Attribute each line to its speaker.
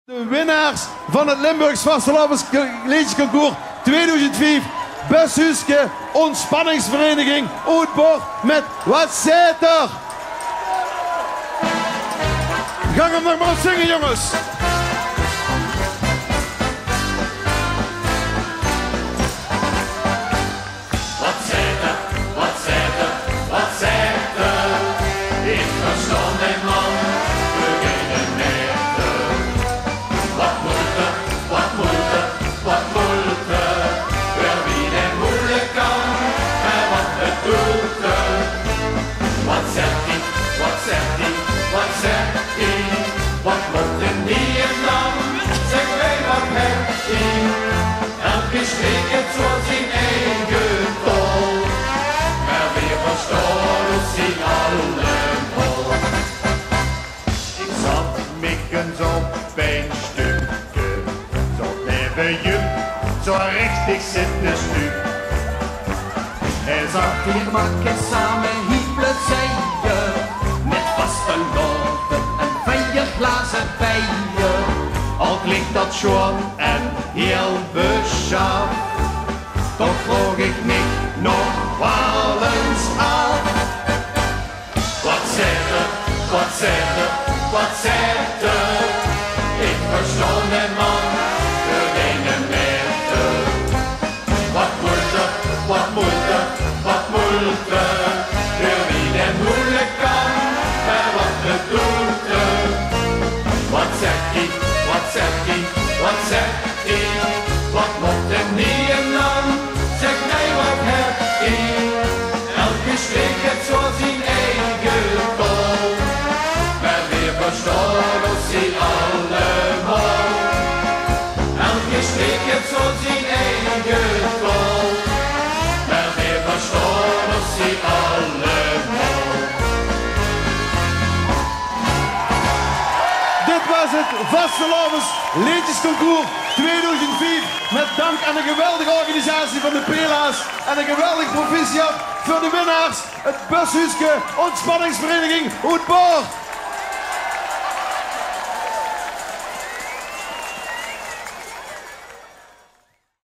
Speaker 1: De winnaars van het Limburgs Vastelavondsliedjesconcours 2005, Bushuske Ontspanningsvereniging Oudboord met Wat zit er? Ga hem nog maar zingen, jongens!
Speaker 2: Wat zit er? Wat zit er? Wat zit er? Ik verstand een man, beginnen met wat moet er? Wat moet er? Wat moet er? Wel wie het moeilijk kan, en wat bedoelt er? Wat zegt hij? Wat zegt hij? Wat zegt hij? Wat moet er niet dan? Zeg mij wat hebt hij? Elke streek het zo zijn eigen tol. Maar weer verstaan ons zien allemaal. Ik zat mikkens op een stukje, zo hebben je zo richtig zitten stuk.
Speaker 3: Er zat hier makken samen hiepelen zeeën, met vaste lopen en 4 glazen bijen.
Speaker 2: Al klinkt dat schoon en heel beschaafd, toch vroeg ik me nog wel eens af. Wat zegt er? Wat zegt er? Wat zegt er? Ik verstond de man, de dingen met er. Wat moet er? Wat moet er? Wat moet er? Wil wie het moeilijk kan, en wat bedoelt er? Wat zegt hij? Wat zegt hij? Wat zegt hij? Wat moet er niet en dan? Zeg mij wat hebt hij? Elke streek het zo zijn eigen tol. Maar weer verstaan ons die allemaal. Elke streek het zo zijn eigen tol. Maar weer verstaan ons die allemaal.
Speaker 1: Dit was het Vastelavondsliedjesconcours 2005 met dank aan de geweldige organisatie van de Pela's en een geweldig proficiat voor de winnaars, het Bushuske Ontspanningsvereniging Oudboord.